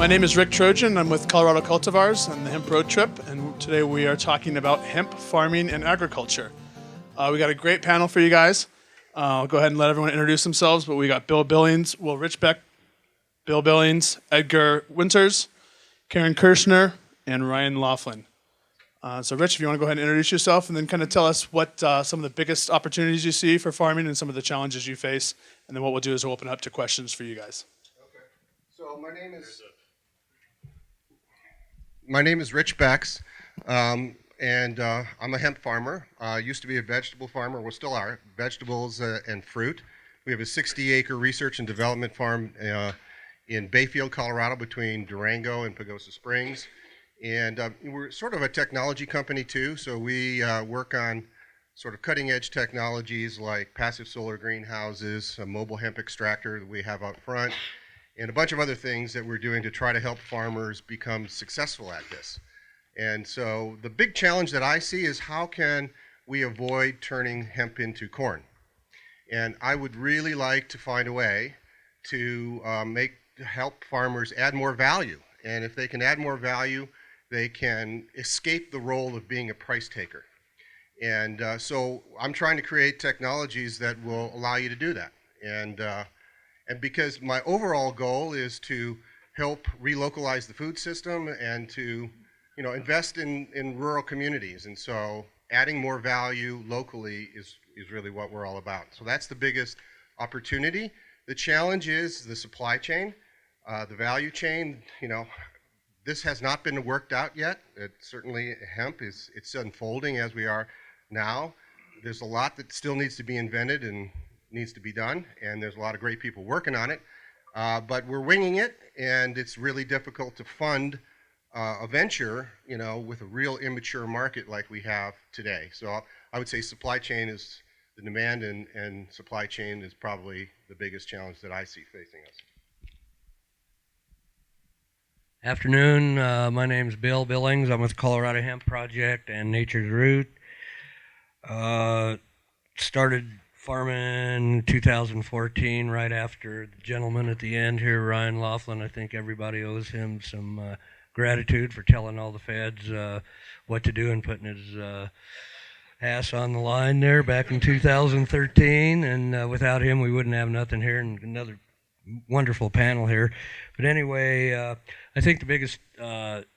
My name is Rick Trojan. I'm with Colorado Cultivars on the Hemp Road Trip, and today we are talking about hemp farming and agriculture. We got a great panel for you guys. I'll go ahead and let everyone introduce themselves, but we got Bill Billings, Will Richbeck, Bill Billings, Edgar Winters, Caren Kershner, and Ryan Loflin. So Rich, if you want to go ahead and introduce yourself and then kind of tell us what some of the biggest opportunities you see for farming and some of the challenges you face, and then what we'll do is we'll open up to questions for you guys. Okay. So my name is Rich Becks, and I'm a hemp farmer. Used to be a vegetable farmer. We still are. Vegetables and fruit. We have a 60-acre research and development farm in Bayfield, Colorado, between Durango and Pagosa Springs. And we're sort of a technology company too, so we work on sort of cutting-edge technologies like passive solar greenhouses, a mobile hemp extractor that we have out front, and a bunch of other things that we're doing to try to help farmers become successful at this. And so the big challenge that I see is how can we avoid turning hemp into corn? And I would really like to find a way to help farmers add more value. And if they can add more value, they can escape the role of being a price taker. And so I'm trying to create technologies that will allow you to do that. And because my overall goal is to help relocalize the food system and to invest in rural communities. And so adding more value locally is really what we're all about. So that's the biggest opportunity. The challenge is the supply chain, the value chain. This has not been worked out yet. Certainly hemp it's unfolding as we are now. There's a lot that still needs to be invented and needs to be done, and there's a lot of great people working on it. But we're winging it, and it's really difficult to fund a venture, with a real immature market like we have today. So I would say supply chain is the demand, and supply chain is probably the biggest challenge that I see facing us. Afternoon, my name's Bill Billings. I'm with Colorado Hemp Project and Nature's Root. Started farming 2014, right after the gentleman at the end here, Ryan Loflin. I think everybody owes him some gratitude for telling all the feds what to do and putting his ass on the line there back in 2013. And without him, we wouldn't have nothing here, and another wonderful panel here. But anyway, I think the biggest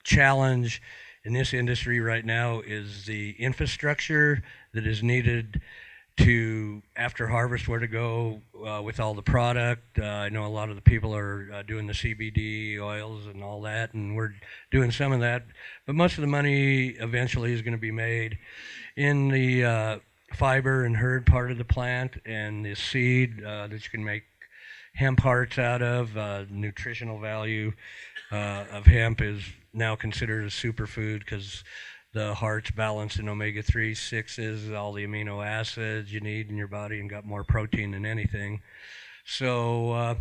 challenge in this industry right now is the infrastructure that is needed to, after harvest, where to go with all the product. I know a lot of the people are doing the CBD oils and all that, and we're doing some of that. But most of the money eventually is going to be made in the fiber and herd part of the plant, and the seed that you can make hemp hearts out of. Nutritional value of hemp is now considered a superfood because the hearts balance in omega-3, 6s, all the amino acids you need in your body, and got more protein than anything. So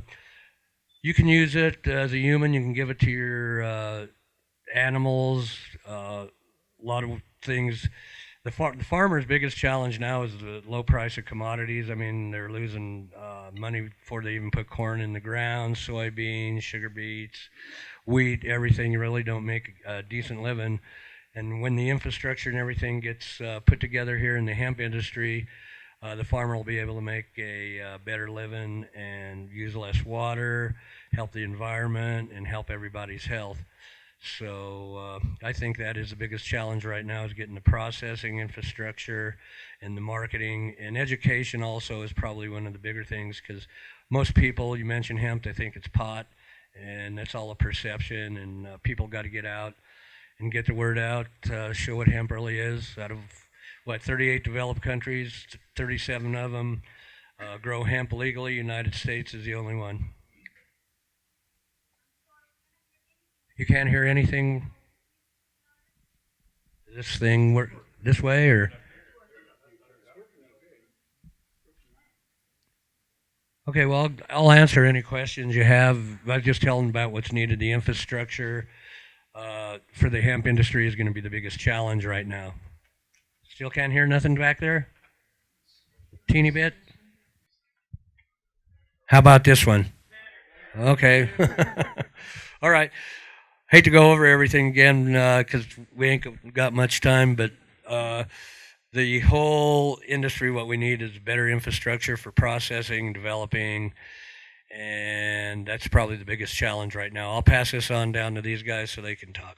you can use it as a human. You can give it to your animals. A lot of things. The farmer's biggest challenge now is the low price of commodities. I mean, they're losing money before they even put corn in the ground, soybeans, sugar beets, wheat, everything. You really don't make a decent living. And when the infrastructure and everything gets put together here in the hemp industry, the farmer will be able to make a better living and use less water, help the environment, and help everybody's health. So I think that is the biggest challenge right now, is getting the processing infrastructure and the marketing. And education also is probably one of the bigger things, because most people, you mention hemp, they think it's pot, and that's all a perception. And people got to get out and get the word out, show what hemp really is. Out of, 38 developed countries, 37 of them grow hemp legally. United States is the only one. You can't hear anything? This thing work this way, or? Okay, well, I'll answer any questions you have. I was just telling about what's needed. The infrastructure for the hemp industry is going to be the biggest challenge right now. Still can't hear nothing back there? Teeny bit? How about this one? Okay. All right. Hate to go over everything again because we ain't got much time, but the whole industry, what we need is better infrastructure for processing, developing, and that's probably the biggest challenge right now. I'll pass this on down to these guys so they can talk.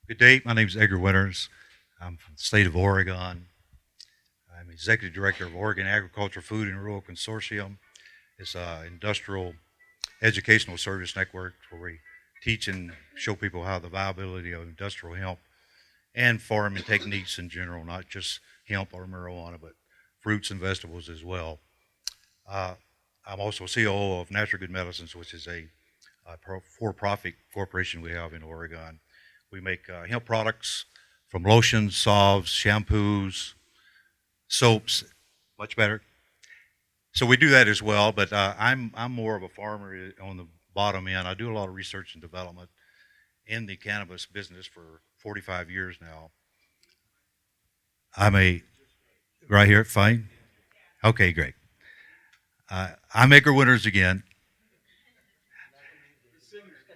Good day. My name is Edgar Winters. I'm from the state of Oregon. I'm executive director of Oregon Agriculture, Food, and Rural Consortium. It's an industrial educational service network where we teach and show people how the viability of industrial hemp and farming techniques in general, not just hemp or marijuana, but fruits and vegetables as well. I'm also COO of Natural Good Medicines, which is a for-profit corporation we have in Oregon. We make hemp products from lotions, salves, shampoos, soaps, much better. So we do that as well, but I'm more of a farmer on the bottom end. I do a lot of research and development in the cannabis business for 45 years now. Right here, fine? Okay, great. I'm Edgar Winters again.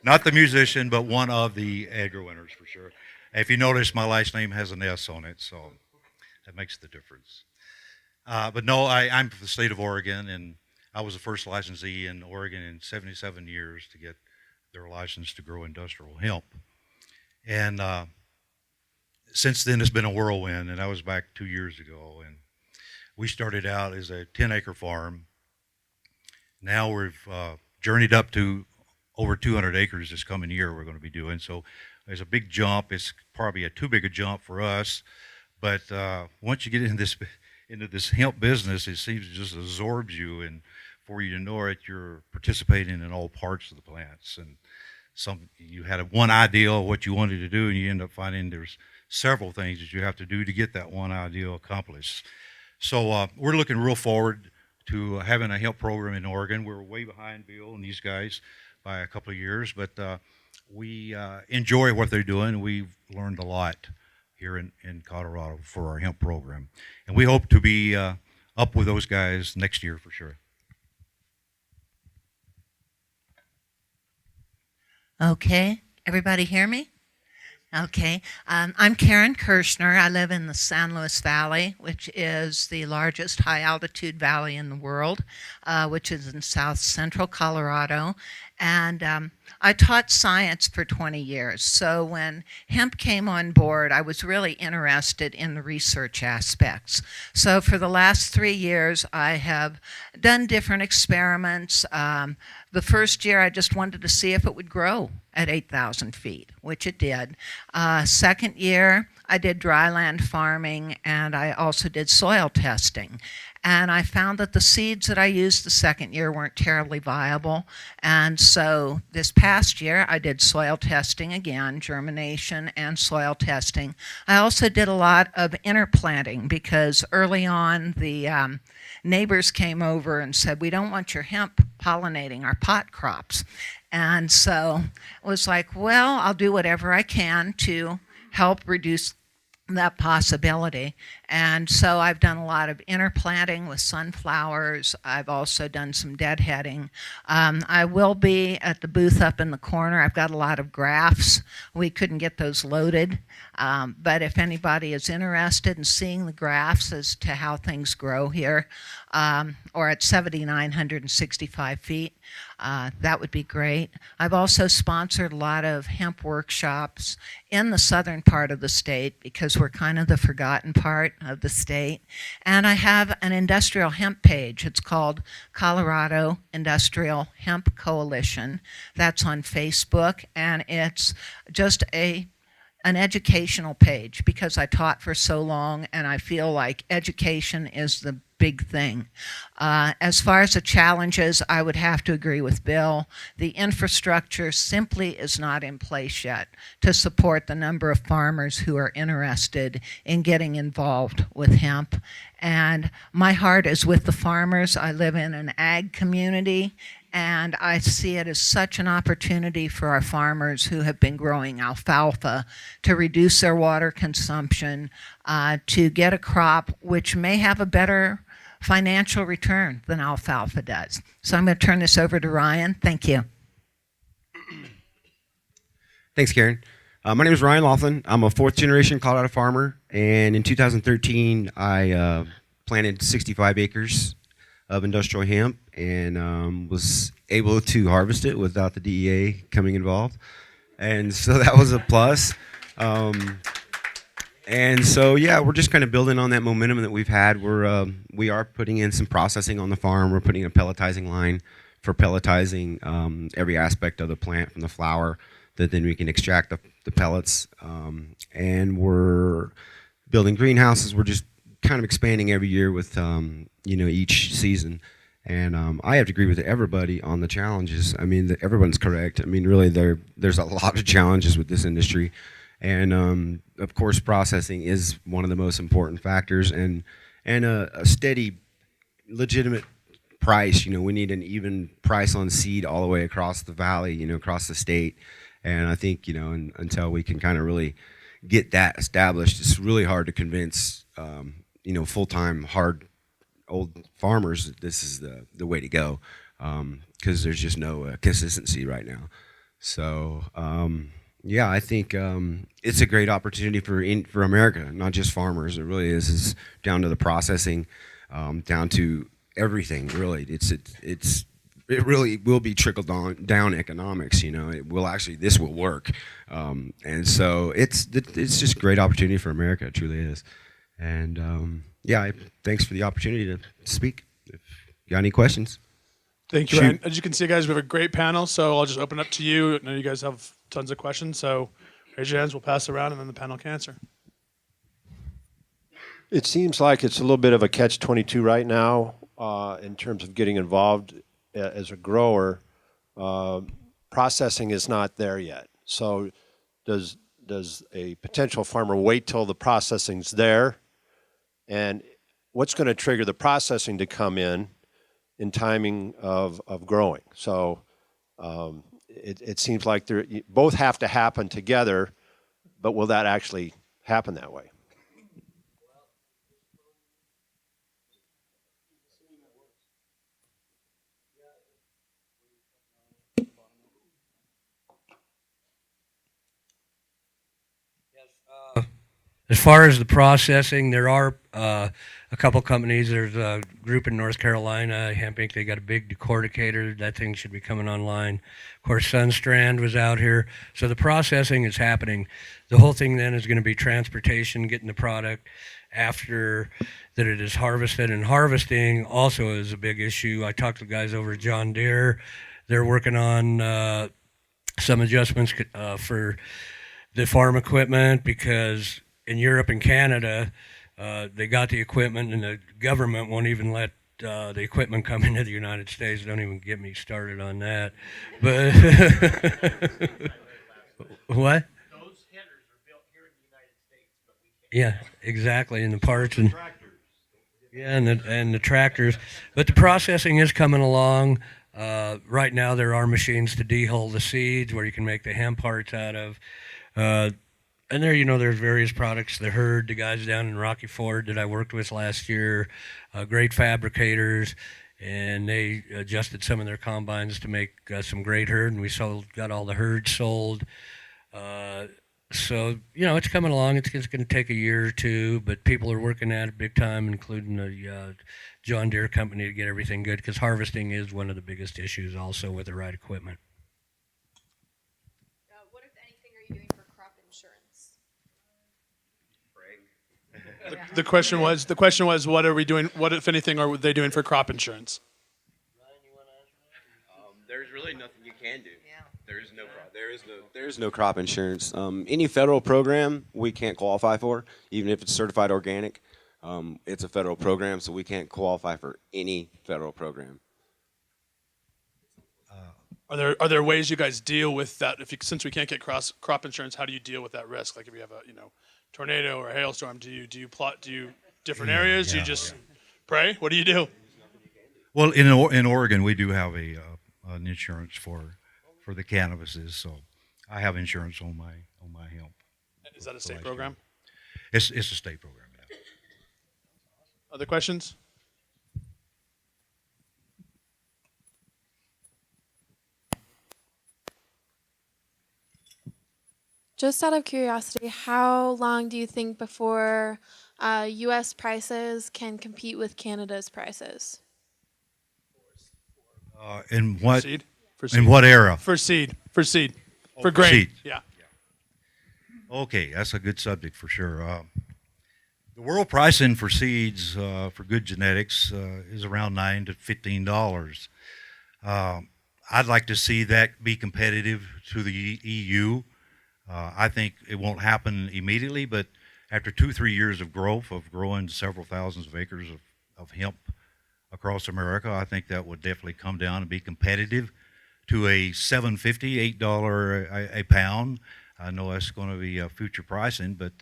Not the musician, but one of the Edgar Winters for sure. If you notice, my last name has an S on it, so that makes the difference. But no, I'm from the state of Oregon, and I was the first licensee in Oregon in 77 years to get their license to grow industrial hemp. And since then, it's been a whirlwind, and that was back 2 years ago. And we started out as a 10-acre farm. Now we've journeyed up to over 200 acres this coming year we're going to be doing. So there's a big jump. It's probably too big a jump for us. But once you get into this hemp business, it seems it just absorbs you, and before you know it, you're participating in all parts of the plants. And you had one idea of what you wanted to do, and you end up finding there's several things that you have to do to get that one idea accomplished. So we're looking real forward to having a hemp program in Oregon. We're way behind Bill and these guys by a couple of years, but we enjoy what they're doing. We've learned a lot here in Colorado for our hemp program. And we hope to be up with those guys next year for sure. Okay, everybody hear me? Okay, I'm Caren Kershner. I live in the San Luis Valley, which is the largest high altitude valley in the world, which is in south central Colorado. And I taught science for 20 years. So when hemp came on board, I was really interested in the research aspects. So for the last 3 years, I have done different experiments. The first year, I just wanted to see if it would grow at 8,000 feet, which it did. Second year, I did dryland farming, and I also did soil testing. And I found that the seeds that I used the second year weren't terribly viable. And so this past year, I did soil testing again, germination and soil testing. I also did a lot of interplanting because early on, the neighbors came over and said, "We don't want your hemp pollinating our pot crops." And so it was like, well, I'll do whatever I can to help reduce that possibility. And so I've done a lot of interplanting with sunflowers. I've also done some deadheading. I will be at the booth up in the corner. I've got a lot of graphs. We couldn't get those loaded. But if anybody is interested in seeing the graphs as to how things grow here, or at 7,965 feet, that would be great. I've also sponsored a lot of hemp workshops in the southern part of the state because we're kind of the forgotten part of the state. And I have an industrial hemp page. It's called Colorado Industrial Hemp Coalition. That's on Facebook, and it's just an educational page because I taught for so long, and I feel like education is the big thing. As far as the challenges, I would have to agree with Bill. The infrastructure simply is not in place yet to support the number of farmers who are interested in getting involved with hemp. And my heart is with the farmers. I live in an ag community, and I see it as such an opportunity for our farmers who have been growing alfalfa to reduce their water consumption, to get a crop which may have a better financial return than alfalfa does. So I'm going to turn this over to Ryan. Thank you. Thanks, Caren. My name is Ryan Loflin. I'm a fourth-generation Colorado farmer, and in 2013, I planted 65 acres of industrial hemp and was able to harvest it without the DEA coming involved, and so that was a plus. And so, yeah, we're just kind of building on that momentum that we've had. We are putting in some processing on the farm. We're putting in a pelletizing line for pelletizing every aspect of the plant from the flower that then we can extract the pellets. And we're building greenhouses. We're just kind of expanding every year with, each season. And I have to agree with everybody on the challenges. I mean, everyone's correct. I mean, really, there's a lot of challenges with this industry. And, of course, processing is one of the most important factors. And a steady, legitimate price. We need an even price on seed all the way across the valley, across the state. And I think, until we can kind of really get that established, it's really hard to convince, full-time, hard, old farmers that this is the way to go, because there's just no consistency right now. So, I think it's a great opportunity for America, not just farmers. It really is. It's down to the processing, down to everything. Really, it really will be trickle down economics. This will work, and so it's just a great opportunity for America. It truly is. And thanks for the opportunity to speak. If you got any questions. Thank you, Ryan. As you can see, guys, we have a great panel, so I'll just open up to you. I know you guys have tons of questions, so raise your hands. We'll pass it around, and then the panel can answer. It seems like it's a little bit of a catch-22 right now in terms of getting involved as a grower. Processing is not there yet. So does a potential farmer wait till the processing's there? And what's going to trigger the processing to come in timing of growing? So it seems like both have to happen together, but will that actually happen that way? As far as the processing, there are a couple companies. There's a group in North Carolina, Hemp Inc. They got a big decorticator. That thing should be coming online. Of course, Sunstrand was out here. So the processing is happening. The whole thing then is going to be transportation, getting the product after that it is harvested. And harvesting also is a big issue. I talked to the guys over at John Deere. They're working on some adjustments for the farm equipment, because in Europe and Canada, they got the equipment, and the government won't even let the equipment come into the United States. Don't even get me started on that. But what? Those headers are built here in the United States, but we can't. Yeah, exactly, and the parts and the tractors. But the processing is coming along. Right now, there are machines to dehull the seeds, where you can make the hemp parts out of. And there, there's various products. The Herd, the guys down in Rocky Ford that I worked with last year, great fabricators, and they adjusted some of their combines to make some great Herd, and we got all the Herds sold. So, it's coming along. It's going to take a year or two, but people are working at it big time, including the John Deere company, to get everything good, because harvesting is one of the biggest issues also with the right equipment. What, if anything, are you doing for crop insurance? The question was, what are we doing? What, if anything, are they doing for crop insurance? There's really nothing you can do. Yeah. There is no crop insurance. Any federal program we can't qualify for, even if it's certified organic. It's a federal program, so we can't qualify for any federal program. Are there ways you guys deal with that? Since we can't get crop insurance, how do you deal with that risk? Like if you have a tornado or a hailstorm, do you different areas? Yeah, do you just pray? What do you do? Well, in Oregon, we do have an insurance for the cannabises, so I have insurance on my hemp. Is that a state program? It's a state program. Yeah. Other questions? Just out of curiosity, how long do you think before U.S. prices can compete with Canada's prices? In what Seed? For in seed. what era? For seed. For seed. Oh, For for grain. seed. Yeah. Okay, that's a good subject for sure. The world pricing for seeds for good genetics is around $9 to $15. I'd like to see that be competitive to the EU. I think it won't happen immediately, but after 2-3 years of growth, of growing several thousands of acres of hemp across America, I think that would definitely come down and be competitive to a $7.50, $8 a pound. I know that's going to be future pricing, but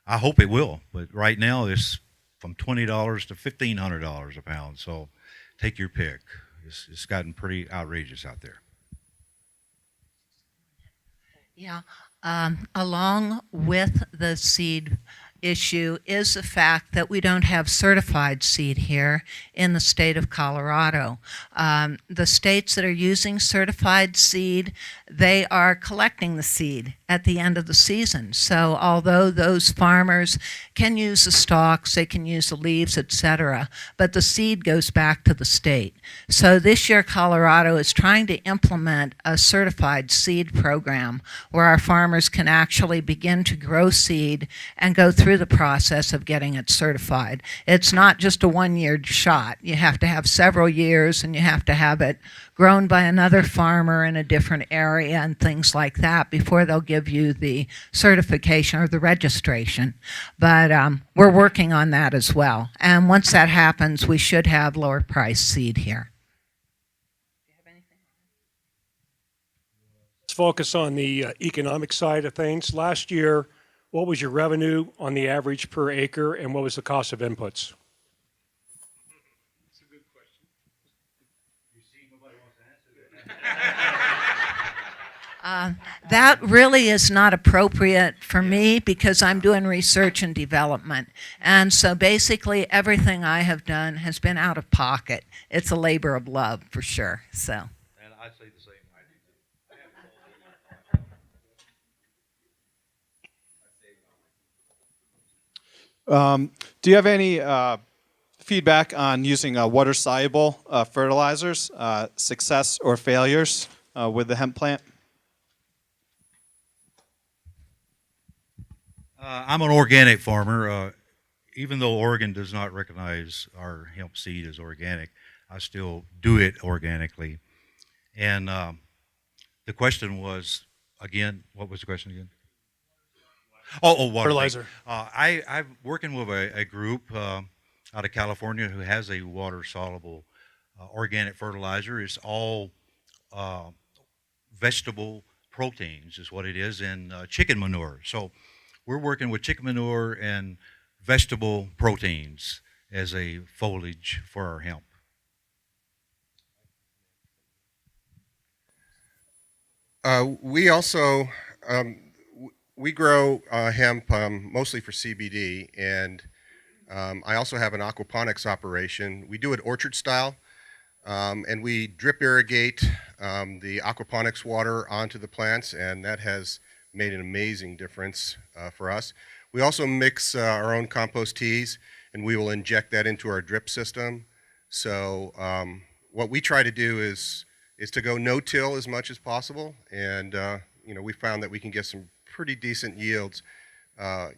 I hope it will. But right now, it's from $20 to $1,500 a pound. So take your pick. It's gotten pretty outrageous out there. Yeah. Along with the seed issue is the fact that we don't have certified seed here in the state of Colorado. The states that are using certified seed, they are collecting the seed at the end of the season. So although those farmers can use the stalks, they can use the leaves, etc., but the seed goes back to the state. So this year Colorado is trying to implement a certified seed program where our farmers can actually begin to grow seed and go through the process of getting it certified. It's not just a one-year shot. You have to have several years, and you have to have it grown by another farmer in a different area and things like that before they'll give you the certification or the registration. But we're working on that as well. And once that happens, we should have lower price seed here. Let's focus on the economic side of things. Last year, what was your revenue on the average per acre, and what was the cost of inputs? That's a good question. You see, nobody wants to answer that. That really is not appropriate for me because I'm doing research and development. And so basically everything I have done has been out of pocket. It's a labor of love for sure. So. And I'd say the same. Do you have any feedback on using water-soluble fertilizers, success or failures with the hemp plant? I'm an organic farmer. Even though Oregon does not recognize our hemp seed as organic, I still do it organically. And the question was, again, what was the question again? Water. Fertilizer. I'm working with a group out of California who has a water-soluble organic fertilizer. It's all vegetable proteins is what it is, and chicken manure. So we're working with chicken manure and vegetable proteins as a foliage for our hemp. We also we grow hemp mostly for CBD, and I also have an aquaponics operation. We do it orchard style, and we drip irrigate the aquaponics water onto the plants, and that has made an amazing difference for us. We also mix our own compost teas, and we will inject that into our drip system. So what we try to do is to go no-till as much as possible, and we found that we can get some pretty decent yields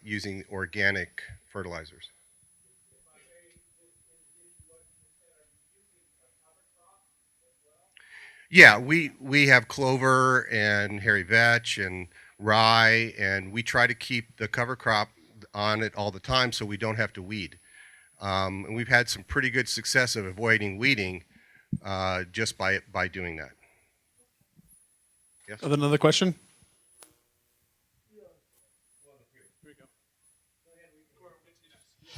using organic fertilizers. Yeah, we have clover and hairy vetch and rye, and we try to keep the cover crop on it all the time so we don't have to weed. And we've had some pretty good success of avoiding weeding just by doing that. Yes? Another question?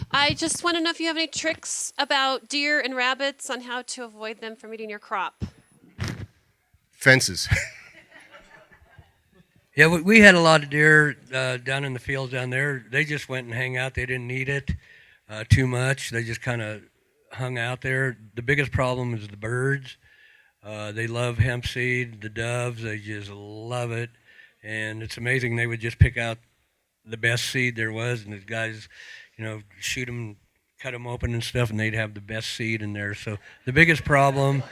I just want to know if you have any tricks about deer and rabbits on how to avoid them from eating your crop. Fences. Yeah, we had a lot of deer down in the fields down there. They just went and hang out. They didn't eat it too much. They just kind of hung out there. The biggest problem is the birds. They love hemp seed. The doves, they just love it. and it's amazing they would just pick out the best seed there was, and the guys, shoot them, cut them open and stuff, and they'd have the best seed in there. So the biggest problem,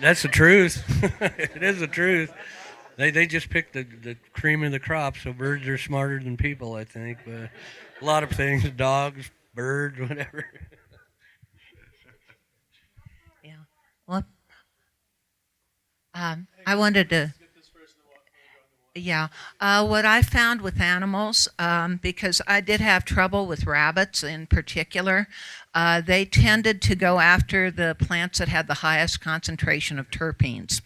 that's the truth. It is the truth. They just pick the cream of the crop. So birds are smarter than people, I think. But a lot of things, dogs, birds, whatever. Yeah. Well, I wanted to. Yeah. What I found with animals, because I did have trouble with rabbits in particular, they tended to go after the plants that had the highest concentration of terpenes.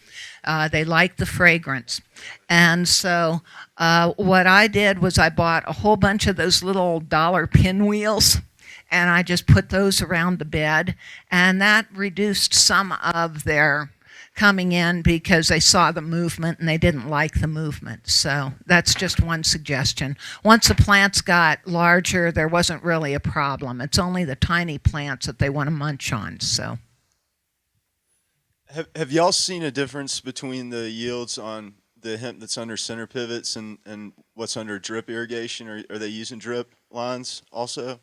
They liked the fragrance. And so what I did was I bought a whole bunch of those little dollar pinwheels, and I just put those around the bed, and that reduced some of their coming in because they saw the movement and they didn't like the movement. So that's just one suggestion. Once the plants got larger, there wasn't really a problem. It's only the tiny plants that they want to munch on. So Have y'all seen a difference between the yields on the hemp that's under center pivots and what's under drip irrigation? Are they using drip lines also?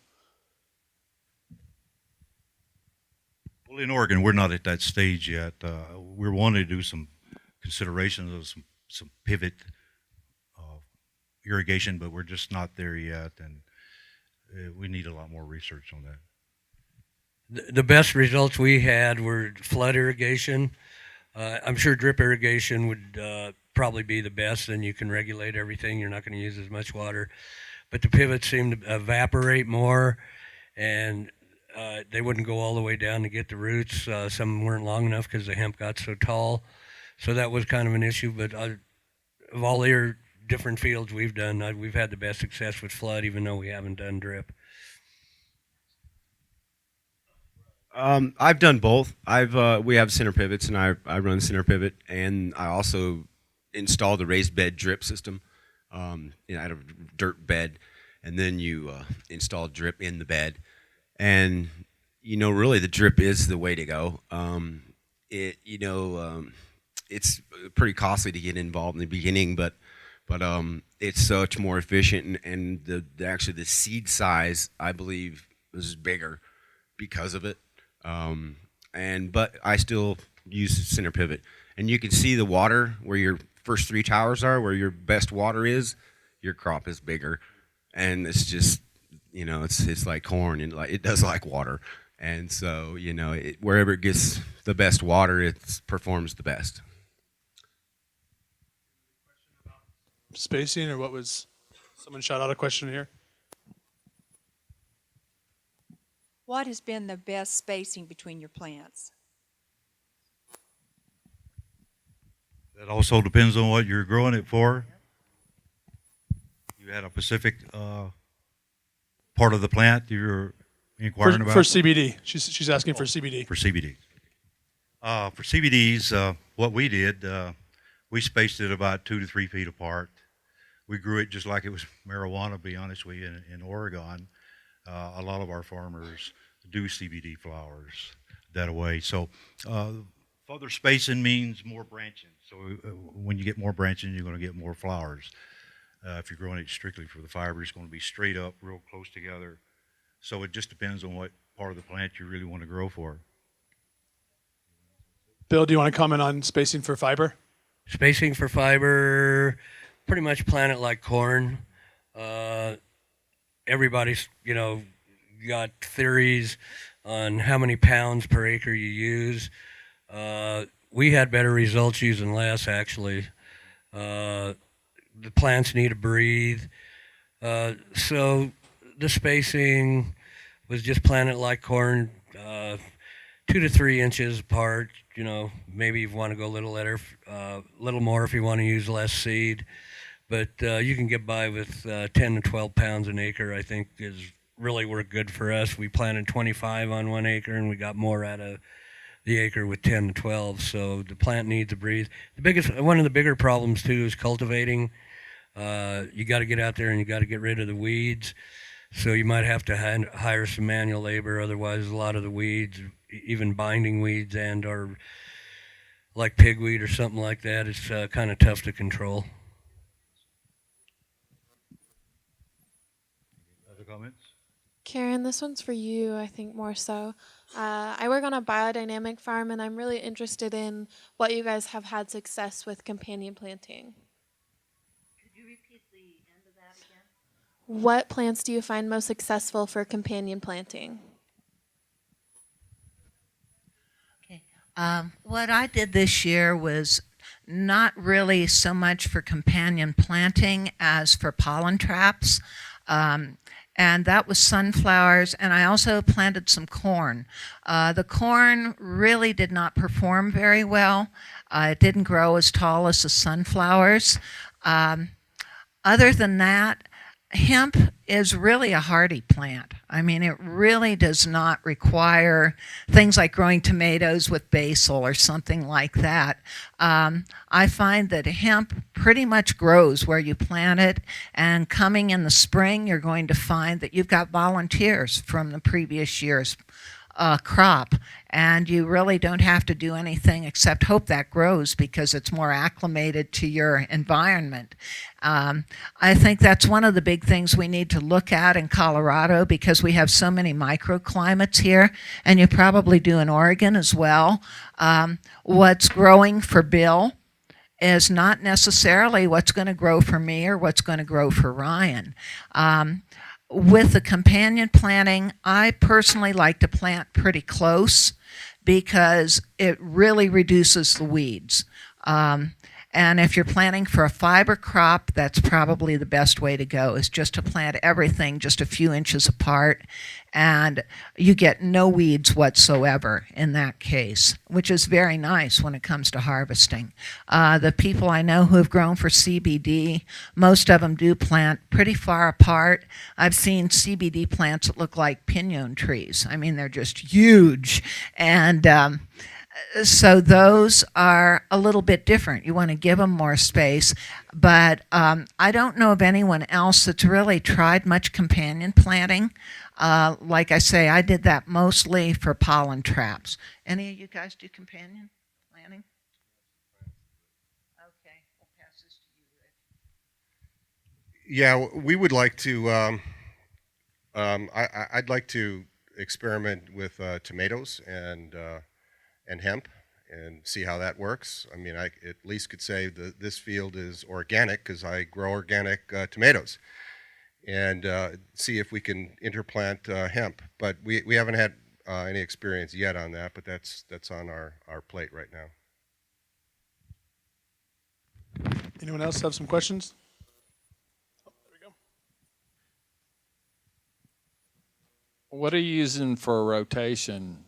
Well, in Oregon, we're not at that stage yet. We're wanting to do some considerations of some pivot irrigation, but we're just not there yet, and we need a lot more research on that. The best results we had were flood irrigation. I'm sure drip irrigation would probably be the best, and you can regulate everything. You're not going to use as much water. But the pivots seem to evaporate more, and they wouldn't go all the way down to get the roots. Some weren't long enough because the hemp got so tall. So that was kind of an issue. But of all the different fields we've done, we've had the best success with flood, even though we haven't done drip. I've done both. We have center pivots, and I run center pivot, and I also installed a raised bed drip system out of a dirt bed, and then you install drip in the bed. And really, the drip is the way to go. It's pretty costly to get involved in the beginning, but it's such more efficient, and actually the seed size, I believe, is bigger because of it. But I still use center pivot, and you can see the water where your first 3 towers are, where your best water is. Your crop is bigger, and it's just. It's like corn, and it does like water, and so wherever it gets the best water, it performs the best. Spacing, or what was? Someone shot out a question here. What has been the best spacing between your plants? That also depends on what you're growing it for. You had a specific part of the plant you're inquiring about? For CBD. She's asking for CBD. For CBD. For CBDs, what we did, we spaced it about 2 to 3 feet apart. We grew it just like it was marijuana, to be honest with you, in Oregon. A lot of our farmers do CBD flowers that way. So further spacing means more branching. So when you get more branching, you're going to get more flowers. If you're growing it strictly for the fiber, it's going to be straight up, real close together. So it just depends on what part of the plant you really want to grow for. Bill, do you want to comment on spacing for fiber? Spacing for fiber, pretty much plant it like corn. Everybody's, got theories on how many pounds per acre you use. We had better results using less, actually. The plants need to breathe. So the spacing was just planted like corn, 2 to 3 inches apart. Maybe you want to go a little more if you want to use less seed. But you can get by with 10 to 12 pounds an acre, I think, is really worked good for us. We planted 25 on 1 acre, and we got more out of the acre with 10 to 12. So the plant needs to breathe. One of the bigger problems, too, is cultivating. You got to get out there and you got to get rid of the weeds. So you might have to hire some manual labor. Otherwise, a lot of the weeds, even binding weeds or like pigweed or something like that, is kind of tough to control. comments? Caren, this one's for you, I think more so. I work on a biodynamic farm, and I'm really interested in what you guys have had success with companion planting. Could you repeat the end of that again? What plants do you find most successful for companion planting? Okay. What I did this year was not really so much for companion planting as for pollen traps. And that was sunflowers, and I also planted some corn. The corn really did not perform very well. It didn't grow as tall as the sunflowers. Other than that, hemp is really a hardy plant. I mean, it really does not require things like growing tomatoes with basil or something like that. I find that hemp pretty much grows where you plant it, and coming in the spring, you're going to find that you've got volunteers from the previous year's crop, and you really don't have to do anything except hope that grows because it's more acclimated to your environment. I think that's one of the big things we need to look at in Colorado because we have so many microclimates here, and you probably do in Oregon as well. What's growing for Bill is not necessarily what's going to grow for me or what's going to grow for Ryan. With the companion planting, I personally like to plant pretty close because it really reduces the weeds. And if you're planting for a fiber crop, that's probably the best way to go, is just to plant everything just a few inches apart, and you get no weeds whatsoever in that case, which is very nice when it comes to harvesting. The people I know who have grown for CBD, most of them do plant pretty far apart. I've seen CBD plants that look like pinon trees. I mean, they're just huge, and so those are a little bit different. You want to give them more space, but I don't know of anyone else that's really tried much companion planting. Like I say, I did that mostly for pollen traps. Any of you guys do companion planting? Okay, I'll pass this to you, Rich. Yeah, we would like to. I'd like to experiment with tomatoes and hemp and see how that works. I mean, I at least could say that this field is organic because I grow organic tomatoes, and see if we can interplant hemp. But we haven't had any experience yet on that, but that's on our plate right now. Anyone else have some questions? Oh, there we go. What are you using for rotation?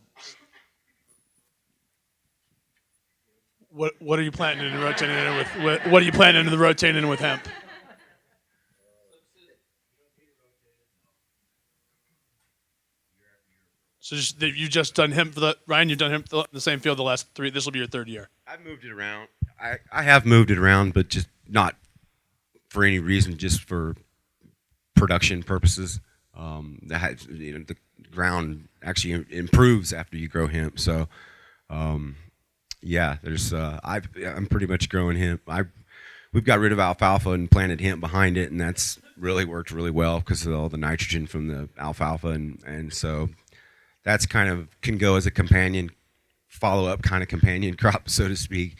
What are you planting and rotating in with? What are you planting to rotate in with hemp? So you've just done hemp for Ryan. You've done hemp in the same field the last 3. This will be your 3rd year. I've moved it around. I have moved it around, but just not for any reason, just for production purposes. The ground actually improves after you grow hemp. So, yeah, there's I'm pretty much growing hemp. We've got rid of alfalfa and planted hemp behind it, and that's really worked really well because of all the nitrogen from the alfalfa, and so that's kind of can go as a companion follow-up kind of companion crop, so to speak.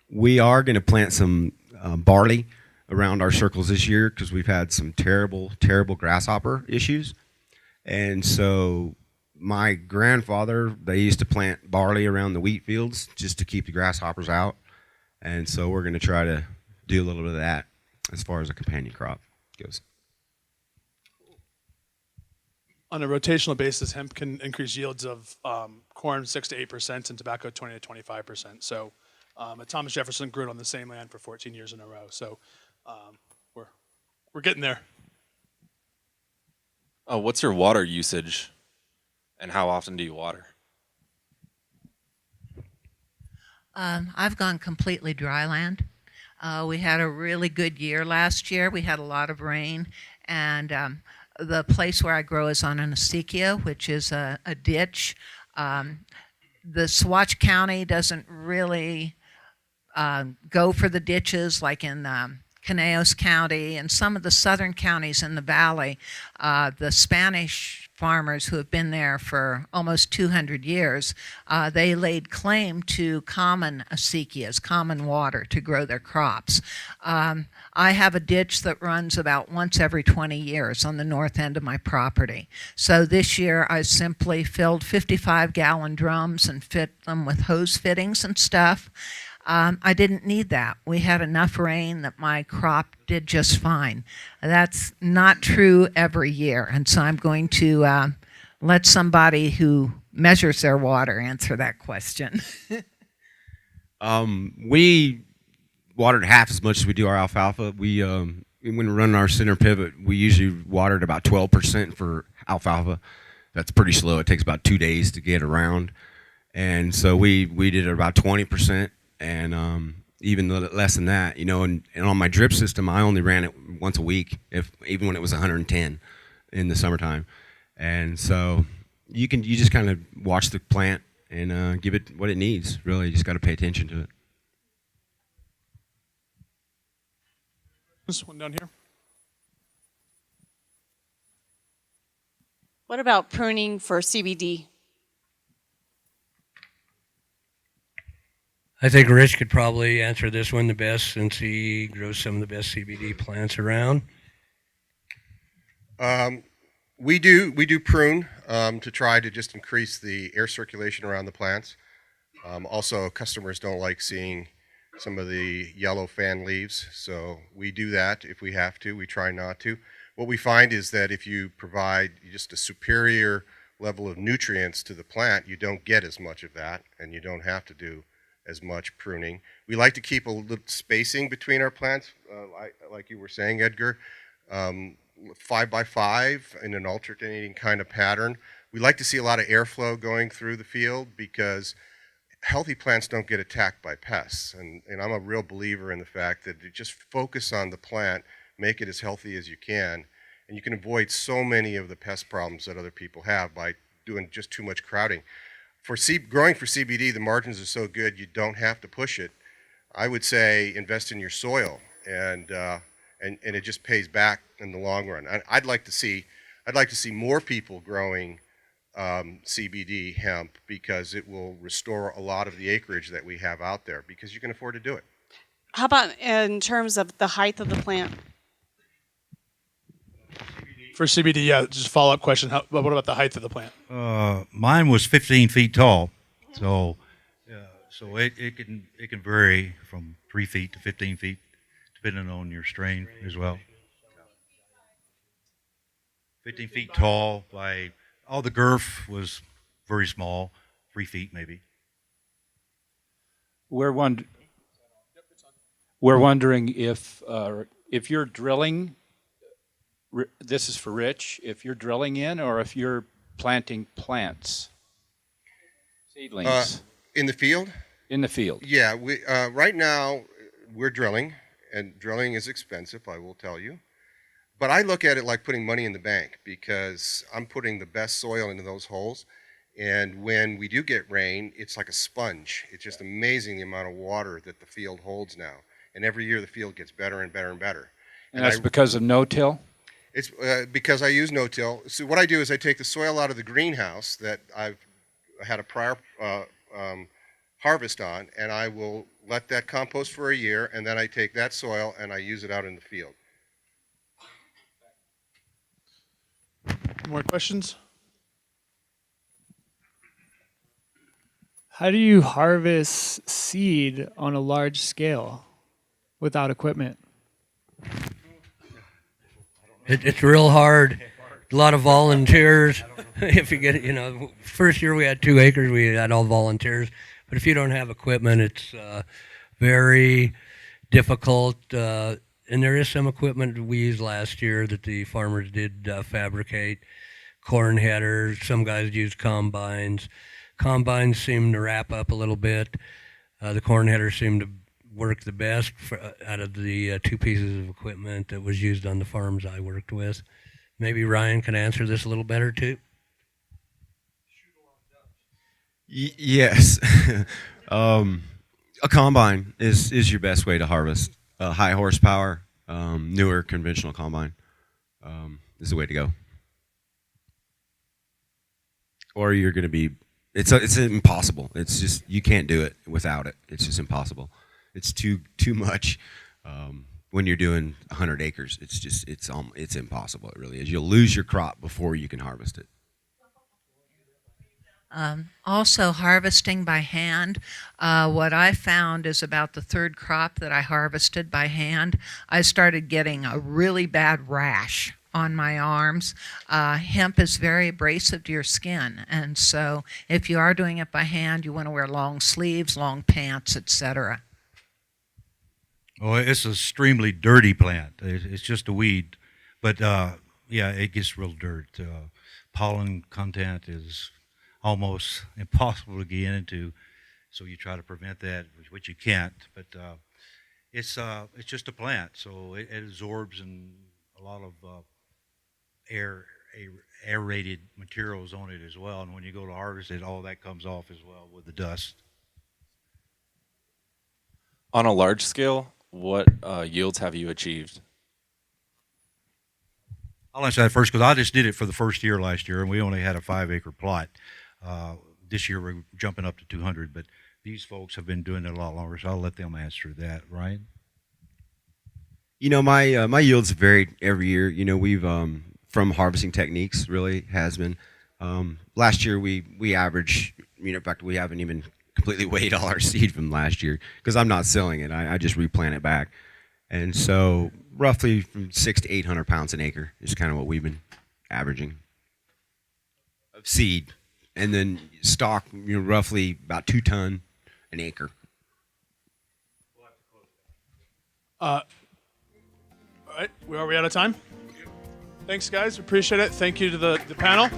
We are going to plant some barley around our circles this year because we've had some terrible grasshopper issues, and so my grandfather, they used to plant barley around the wheat fields just to keep the grasshoppers out. And so we're going to try to do a little bit of that as far as a companion crop goes. On a rotational basis, hemp can increase yields of corn 6 to 8% and tobacco 20 to 25%. So Thomas Jefferson grew it on the same land for 14 years in a row. So we're getting there. What's your water usage, and how often do you water? I've gone completely dry land. We had a really good year last year. We had a lot of rain, and the place where I grow is on an acequia, which is a ditch. The Swatch County doesn't really go for the ditches like in Conejos County and some of the southern counties in the valley, the Spanish farmers who have been there for almost 200 years, they laid claim to common acequias, common water, to grow their crops. I have a ditch that runs about once every 20 years on the north end of my property. So this year I simply filled 55-gallon drums and fit them with hose fittings and stuff. I didn't need that. We had enough rain that my crop did just fine. That's not true every year, and so I'm going to let somebody who measures their water answer that question. We watered half as much as we do our alfalfa. When we run our center pivot, we usually watered about 12% for alfalfa. That's pretty slow. It takes about 2 days to get around, and so we did about 20%. And even less than that, and on my drip system, I only ran it once a week, even when it was 110 in the summertime. And so you just kind of watch the plant and give it what it needs. Really, you just got to pay attention to it. This one down here. What about pruning for CBD? I think Rich could probably answer this one the best since he grows some of the best CBD plants around. We do prune to try to just increase the air circulation around the plants. Also, customers don't like seeing some of the yellow fan leaves, so we do that if we have to. We try not to. What we find is that if you provide just a superior level of nutrients to the plant, you don't get as much of that, and you don't have to do as much pruning. We like to keep a little spacing between our plants, like you were saying, Edgar, 5 by 5 in an alternating kind of pattern. We like to see a lot of airflow going through the field because healthy plants don't get attacked by pests. And I'm a real believer in the fact that you just focus on the plant, make it as healthy as you can, and you can avoid so many of the pest problems that other people have by doing just too much crowding. Growing for CBD, the margins are so good you don't have to push it. I would say invest in your soil, and it just pays back in the long run. I'd like to see more people growing CBD hemp because it will restore a lot of the acreage that we have out there because you can afford to do it. How about in terms of the height of the plant? For CBD, yeah, just a follow-up question. What about the height of the plant? Mine was 15 feet tall, so it can vary from 3 feet to 15 feet, depending on your strain as well. 15 feet tall by the girth was very small, 3 feet maybe. We're wondering if you're drilling. This is for Rich. If you're drilling in, or if you're planting plants, seedlings in the field. In the field. Yeah, we right now we're drilling, and drilling is expensive, I will tell you. But I look at it like putting money in the bank because I'm putting the best soil into those holes. And when we do get rain, it's like a sponge. It's just amazing the amount of water that the field holds now. And every year the field gets better and better and better. And that's because of no-till? It's because I use no-till. So what I do is I take the soil out of the greenhouse that I've had a prior harvest on, and I will let that compost for a year, and then I take that soil and I use it out in the field. More questions? How do you harvest seed on a large scale without equipment? It's real hard. A lot of volunteers. If you get, first year we had 2 acres, we had all volunteers. But if you don't have equipment, it's very difficult. And there is some equipment we used last year that the farmers did fabricate. Corn headers, some guys used combines. Combines seem to wrap up a little bit. The corn headers seem to work the best out of the 2 pieces of equipment that was used on the farms I worked with. Maybe Ryan can answer this a little better too. Yes. A combine is your best way to harvest. High horsepower, newer conventional combine is the way to go. Or you're going to be, it's impossible. It's just, you can't do it without it. It's just impossible. It's too much. When you're doing 100 acres, it's impossible. It really is. You'll lose your crop before you can harvest it. Also, harvesting by hand. What I found is about the third crop that I harvested by hand, I started getting a really bad rash on my arms. Hemp is very abrasive to your skin, and so if you are doing it by hand, you want to wear long sleeves, long pants, etc. Oh, it's an extremely dirty plant. It's just a weed, but yeah, it gets real dirt. Pollen content is almost impossible to get into, so you try to prevent that, which you can't. But it's just a plant, so it absorbs in a lot of aerated materials on it as well. And when you go to harvest it, all that comes off as well with the dust. On a large scale, what yields have you achieved? I'll answer that first because I just did it for the first year last year, and we only had a 5-acre plot. This year we're jumping up to 200, but these folks have been doing it a lot longer, so I'll let them answer that. Ryan? You know, my yields varied every year. You know, we've from harvesting techniques really has been. Last year we averaged. You know, in fact, we haven't even completely weighed all our seed from last year because I'm not selling it. I just replant it back, and so roughly from 600 to 800 pounds an acre is kind of what we've been averaging of seed, and then stock, you know, roughly about 2 ton an acre. All right, are we out of time? Thanks, guys. Appreciate it. Thank you to the panel.